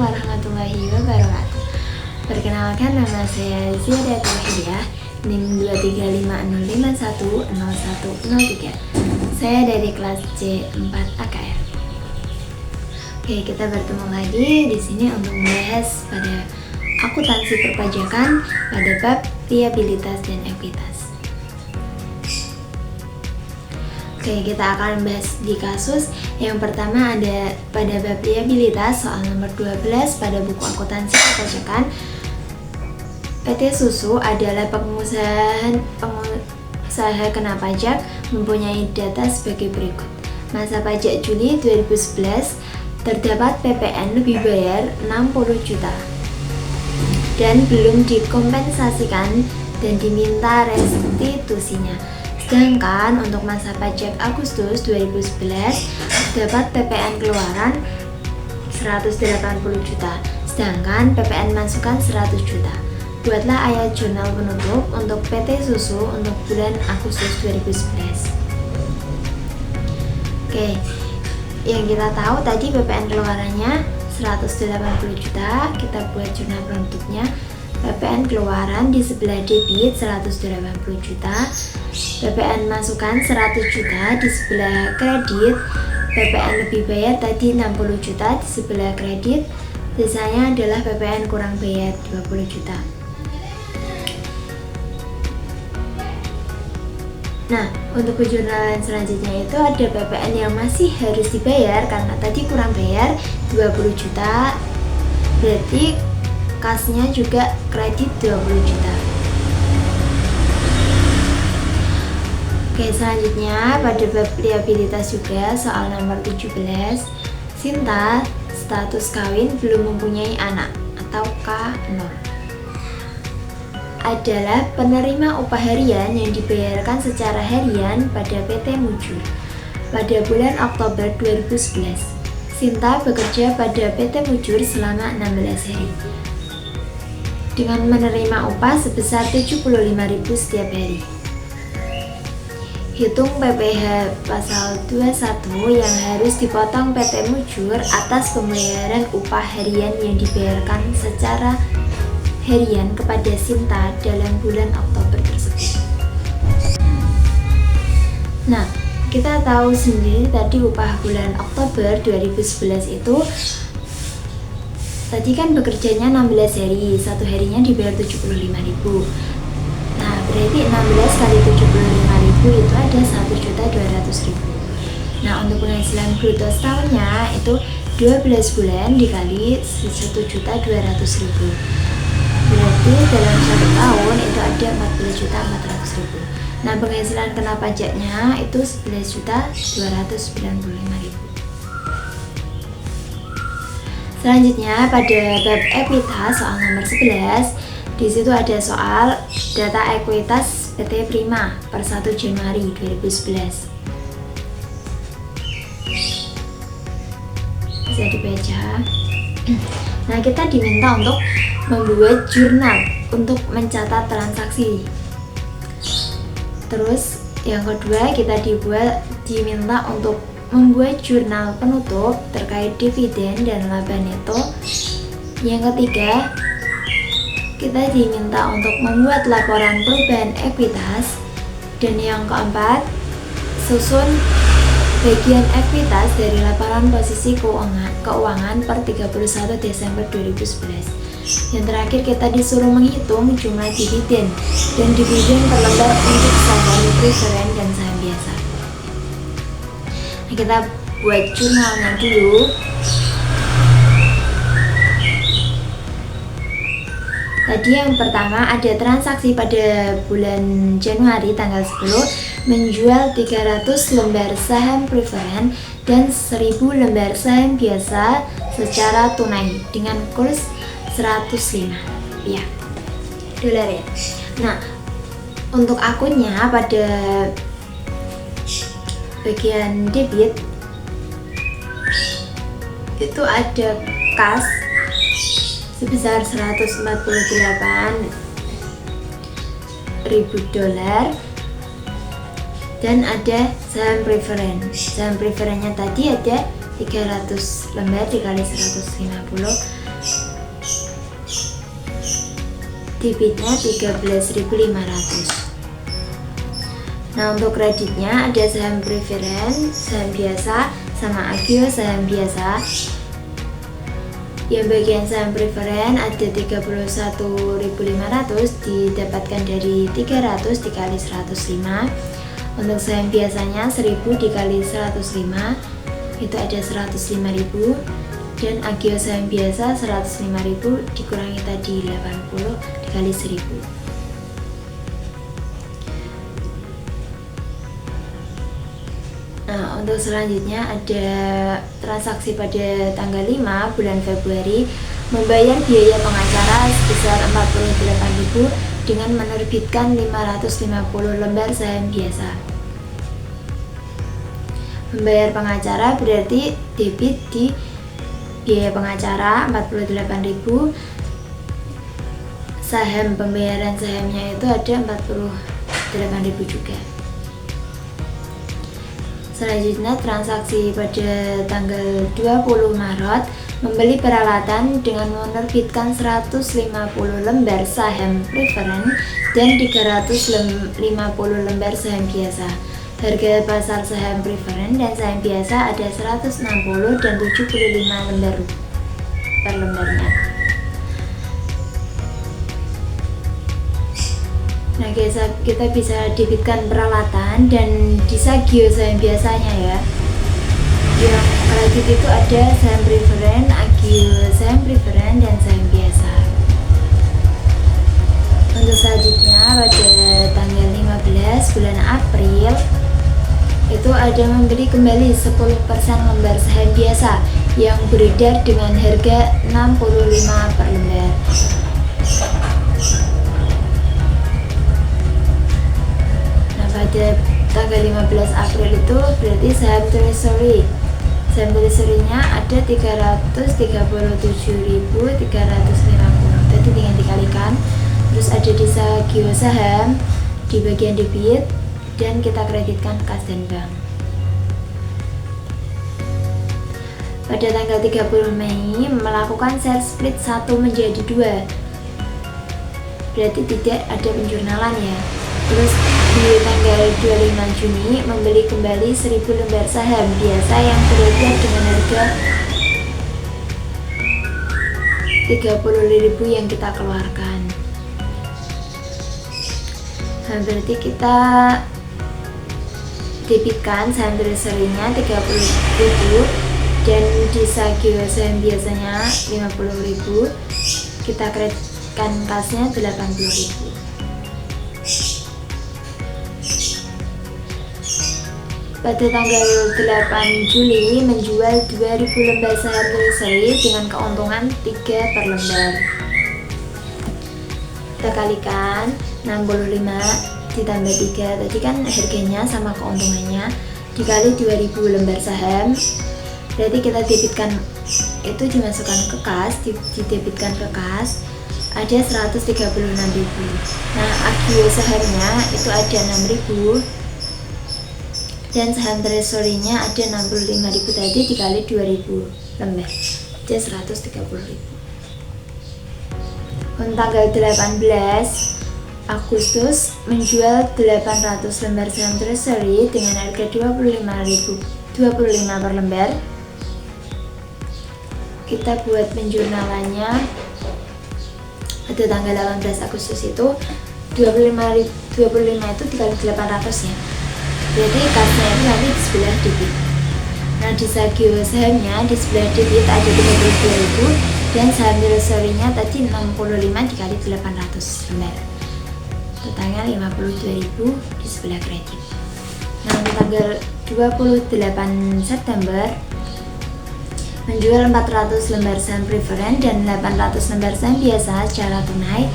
warahmatullahi wabarakatuh. Perkenalkan, nama saya Ziada Tauhidiah, NIM 23505510103. Saya dari kelas C4 AKR. Oke, kita bertemu lagi di sini untuk membahas pada akuntansi perpajakan pada bab liabilitas dan ekuitas. Oke, kita akan bahas di kasus yang pertama ada pada bab liabilitas soal nomor 12 pada buku akuntansi perpajakan. PT Susu adalah pengusaha kena pajak mempunyai data sebagai berikut. Masa pajak Juli 2011 terdapat PPN lebih bayar 60 juta dan belum dikompensasikan dan diminta restitusinya. Sedangkan untuk masa pajak Agustus 2011 dapat PPN keluaran 180 juta, sedangkan PPN masukan 100 juta. Buatlah ayat jurnal penutup untuk PT Susu untuk bulan Agustus 2011. Oke, yang kita tahu tadi PPN keluarannya 180 juta, kita buat jurnal penutupnya. PPN keluaran di sebelah debit 180 juta, PPN masukan 100 juta di sebelah kredit, PPN lebih bayar tadi 60 juta di sebelah kredit, sisanya adalah PPN kurang bayar 20 juta. Nah, untuk penjurnalan selanjutnya itu ada PPN yang masih harus dibayar karena tadi kurang bayar 20 juta, berarti kasnya juga kredit 20 juta. Oke, selanjutnya pada bab liabilitas juga soal nomor 17. Sinta status kawin belum mempunyai anak atau K0 adalah penerima upah harian yang dibayarkan secara harian pada PT Mujur pada bulan Oktober 2011. Sinta bekerja pada PT Mujur selama 16 hari dengan menerima upah sebesar 75.000 setiap hari. Hitung PPh pasal 21 yang harus dipotong PT Mujur atas pembayaran upah harian yang dibayarkan secara harian kepada Sinta dalam bulan Oktober tersebut. Nah, kita tahu sendiri tadi upah bulan Oktober 2011 itu tadi kan bekerjanya 16 hari, satu harinya dibayar 75.000. Nah, berarti 16 kali 75.000 itu ada 1.200.000. Nah, untuk penghasilan bruto setahunnya itu 12 bulan dikali 1.200.000. Berarti dalam 1 tahun itu ada 14.400.000. Nah, penghasilan kena pajaknya itu 11.295.000. Selanjutnya pada bab ekuitas soal nomor 11, di situ ada soal data ekuitas PT Prima per 1 Januari 2011. Bisa dibaca. Nah, kita diminta untuk membuat jurnal untuk mencatat transaksi. Terus yang kedua kita diminta untuk membuat jurnal penutup terkait dividen dan laba neto. Yang ketiga, kita diminta untuk membuat laporan perubahan ekuitas. Dan yang keempat, susun bagian ekuitas dari laporan posisi keuangan per 31 Desember 2011. Yang terakhir kita disuruh menghitung jumlah dividen dan dividen terlembar untuk saham preferen dan saham biasa. Nah, kita buat jurnalnya dulu. Tadi yang pertama ada transaksi pada bulan Januari tanggal 10 menjual 300 lembar saham preferen dan 1000 lembar saham biasa secara tunai dengan kurs 105 ya dolar ya. Nah, untuk akunnya pada bagian debit itu ada kas sebesar 148.000 dolar dan ada saham preferen. Saham preferennya tadi ada 300 lembar dikali 150 Debitnya 13.500. Nah, untuk kreditnya ada saham preferen, saham biasa, sama agio saham biasa. Yang bagian saham preferen ada 31.500 didapatkan dari 300 dikali 105. Untuk saham biasanya 1000 dikali 105 itu ada 105.000. Dan agio saham biasa 105.000 dikurangi tadi 80 dikali 1000. Nah, untuk selanjutnya ada transaksi pada tanggal 5 bulan Februari membayar biaya pengacara sebesar 48.000 dengan menerbitkan 550 lembar saham biasa. Membayar pengacara berarti debit di biaya pengacara 48.000. Saham pembayaran sahamnya itu ada 48.000 juga. Selanjutnya transaksi pada tanggal 20 Maret membeli peralatan dengan menerbitkan 150 lembar saham preferen dan 350 lembar saham biasa. Harga pasar saham preferen dan saham biasa ada 160 dan 75 lembar per lembarnya. Nah guys, kita bisa debitkan peralatan dan disagio saham biasanya ya. Yang kredit itu ada saham preferen, agio saham preferen, dan saham biasa. Untuk selanjutnya pada tanggal 15 bulan April itu ada membeli kembali 10% lembar saham biasa yang beredar dengan harga 65 per lembar. Pada tanggal 15 April itu berarti saham treasury. Saham treasury-nya ada 337.350. Tadi dengan dikalikan. Terus ada disagio saham di bagian debit dan kita kreditkan kas dan bank. Pada tanggal 30 Mei melakukan share split 1 menjadi 2. Berarti tidak ada penjurnalan ya. Terus di tanggal 25 Juni membeli kembali 1000 lembar saham biasa yang beredar dengan harga 30.000 yang kita keluarkan. Nah, berarti kita debitkan saham treasury-nya 30.000 dan disagio saham biasanya 50.000. Kita kreditkan kasnya 80.000. Pada tanggal 8 Juli menjual 2000 lembar saham treasury dengan keuntungan 3 per lembar. Kita kalikan 65 ditambah 3, tadi kan harganya sama keuntungannya, dikali 2000 lembar saham. Berarti kita debitkan itu dimasukkan ke kas, didebitkan ke kas ada 136.000. Nah, agio sahamnya itu ada 6.000 dan saham treasury-nya ada 65.000 tadi dikali 2000 lembar ada 130.000. Untuk tanggal 18 Agustus menjual 800 lembar saham treasury dengan harga 25 per lembar. Kita buat penjurnalannya pada tanggal 18 Agustus itu 25 itu dikali 800 ya. Jadi kasnya itu nanti di sebelah debit. Nah, disagio sahamnya di sebelah debit ada 32.000 dan saham treasury-nya tadi 65 dikali 800 lembar. Totalnya 52.000 di sebelah kredit. Nah, tanggal 28 September menjual 400 lembar saham preferen dan 800 lembar saham biasa secara tunai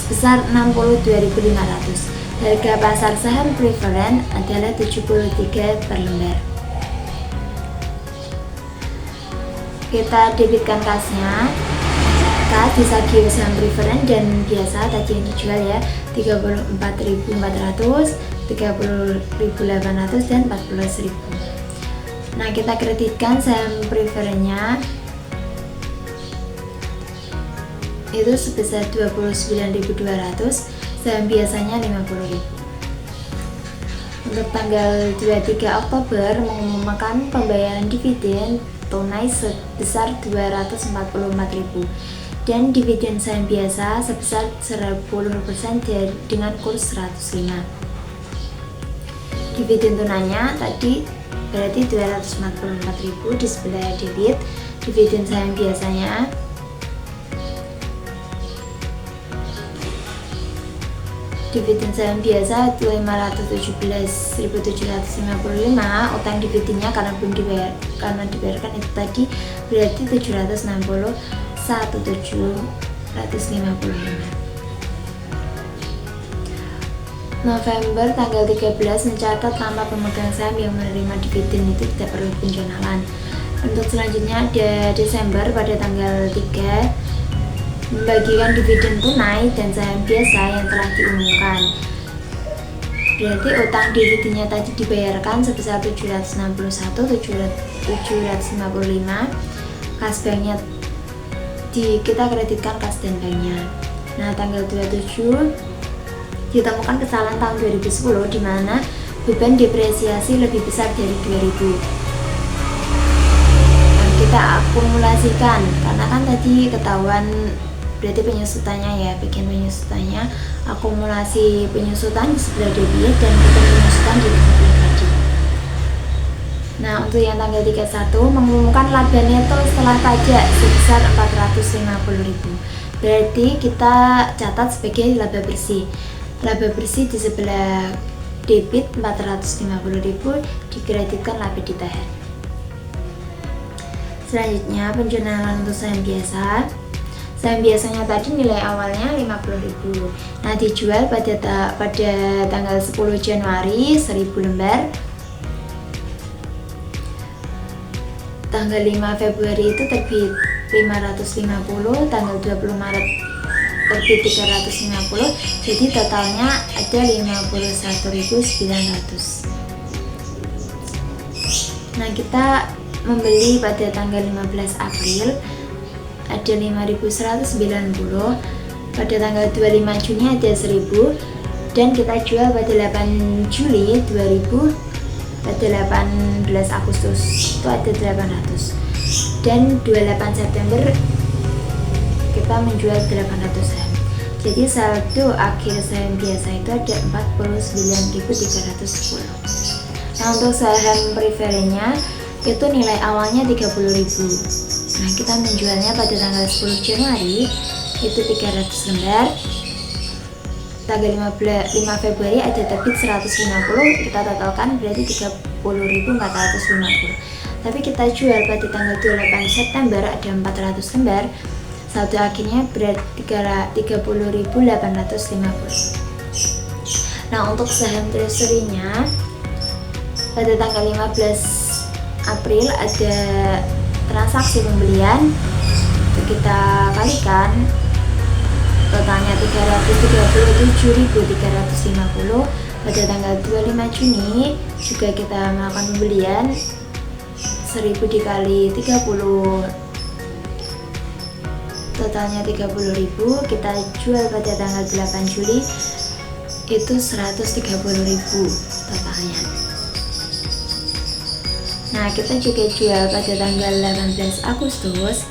sebesar 62.500. Harga pasar saham preferen adalah 73 per lembar. Kita debitkan kasnya, kas disagio saham preferen dan biasa tadi yang dijual ya 34.400, 30.800 dan 14.000. Nah, kita kreditkan saham preferennya itu sebesar 29.200, saham biasanya 50.000. Untuk tanggal 23 Oktober mengumumkan pembayaran dividen tunai sebesar 244.000 dan dividen saham biasa sebesar 10% dengan kurs 105. Dividen tunainya tadi berarti 244.000 di sebelah debit, dividen saham biasanya biasa 517.755, utang dividennya karena belum dibayarkan itu tadi berarti 761.755. November tanggal 13 mencatat lama pemegang saham yang menerima dividen itu tidak perlu penjonalan. Untuk selanjutnya ada Desember pada tanggal 3 membagikan dividen tunai dan saham biasa yang telah diumumkan. Berarti utang dividennya tadi dibayarkan sebesar 761.755, kas banknya kita kreditkan kas dan banknya. Nah, tanggal 27 ditemukan kesalahan tahun 2010 di mana beban depresiasi lebih besar dari 2000. Nah, kita akumulasikan karena kan tadi ketahuan berarti penyusutannya ya, bagian penyusutannya, akumulasi penyusutan di sebelah debit dan penyusutan di sebelah kredit. Nah, untuk yang tanggal 31 mengumumkan laba neto setelah pajak sebesar 450.000. Berarti kita catat sebagai laba bersih. Laba bersih di sebelah debit 450.000, dikreditkan laba ditahan. Selanjutnya penjonalan untuk saham biasa. Saham biasanya tadi nilai awalnya 50.000. Nah, dijual pada tanggal 10 Januari 1000 lembar. Tanggal 5 Februari itu terbit 550, tanggal 20 Maret terbit 350, jadi totalnya ada 51.900. Nah, kita membeli pada tanggal 15 April ada 5.190, pada tanggal 25 Juni ada 1.000, dan kita jual pada 8 Juli 2000, pada 18 Agustus itu ada 800, dan 28 September kita menjual 800 saham. Jadi saldo akhir saham biasa itu ada 49.310. Nah, untuk saham preferennya itu nilai awalnya 30.000. Nah, kita menjualnya pada tanggal 10 Januari itu 300 lembar. Tanggal 5 Februari ada terbit 150, kita totalkan berarti 30.450. Tapi kita jual pada tanggal 28 September ada 400 lembar. Saldo akhirnya berarti 30.850. Nah, untuk saham treasury-nya pada tanggal 15 April ada transaksi pembelian, kita kalikan totalnya 337.350. Pada tanggal 25 Juni juga kita melakukan pembelian 1000 dikali 30, totalnya 30.000. Kita jual pada tanggal 8 Juli itu 130.000 totalnya. Nah, kita juga jual pada tanggal 18 Agustus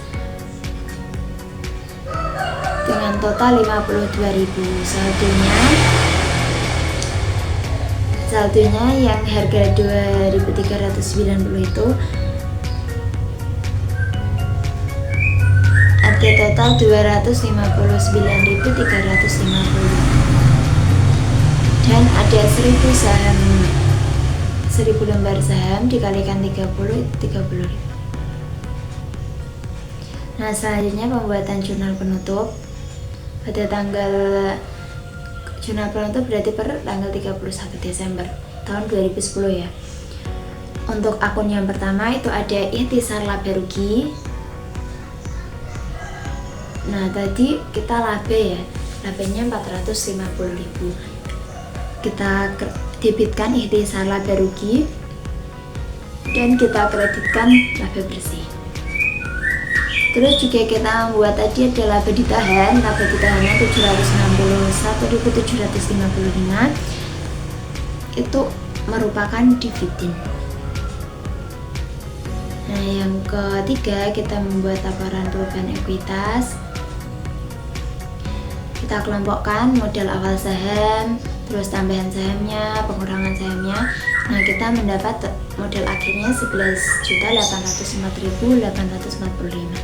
dengan total 52.000. Saldonya yang harga 2.390 itu ada total 259.350, dan ada 1000 lembar saham dikalikan 30 itu 30.000. Nah, selanjutnya pembuatan jurnal penutup pada jurnal penutup berarti per tanggal 31 Desember tahun 2010 ya. Untuk akun yang pertama itu ada ikhtisar laba rugi. Nah, tadi kita laba ya, labanya 450.000. Kita debitkan ikhtisar laba rugi dan kita kreditkan laba bersih. Terus juga kita membuat tadi ada laba ditahan. Laba ditahannya 761.755. Itu merupakan dividen. Nah, yang ketiga kita membuat laporan perubahan ekuitas. Kita kelompokkan modal awal saham, terus tambahan sahamnya, pengurangan sahamnya. Nah, kita mendapat modal akhirnya 11.804.845.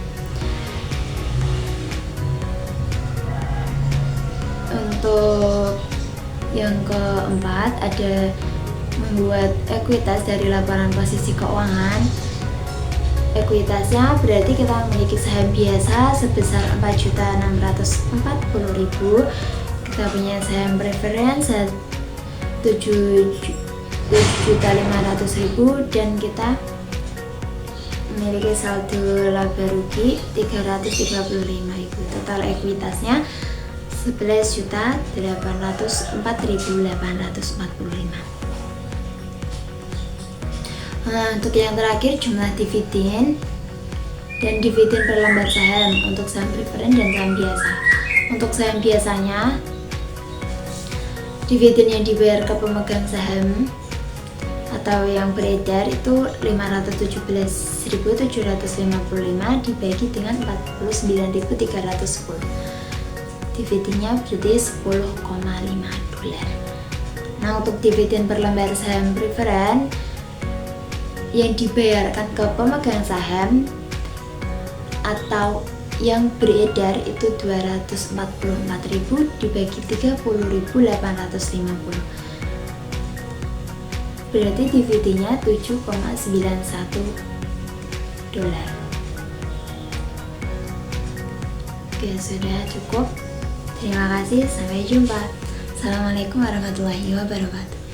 Untuk yang keempat ada membuat ekuitas dari laporan posisi keuangan. Ekuitasnya berarti kita memiliki saham biasa sebesar 4.640.000. Kita punya saham preference 7.500.000 dan kita memiliki saldo laba rugi 335.000. Total ekuitasnya 11.804.845. Nah, untuk yang terakhir jumlah dividen dan dividen per lembar saham untuk saham preferen dan saham biasa. Untuk saham biasanya, dividen yang dibayar ke pemegang saham atau yang beredar itu 517.755 dibagi dengan 49.310. Dividennya berarti 10,5 dolar. Nah, untuk dividen per lembar saham preferen yang dibayarkan ke pemegang saham atau yang beredar itu 244.000 dibagi 30.850. Berarti dividennya 7,91 dolar. Oke, sudah cukup. Terima kasih, sampai jumpa. Assalamualaikum warahmatullahi wabarakatuh.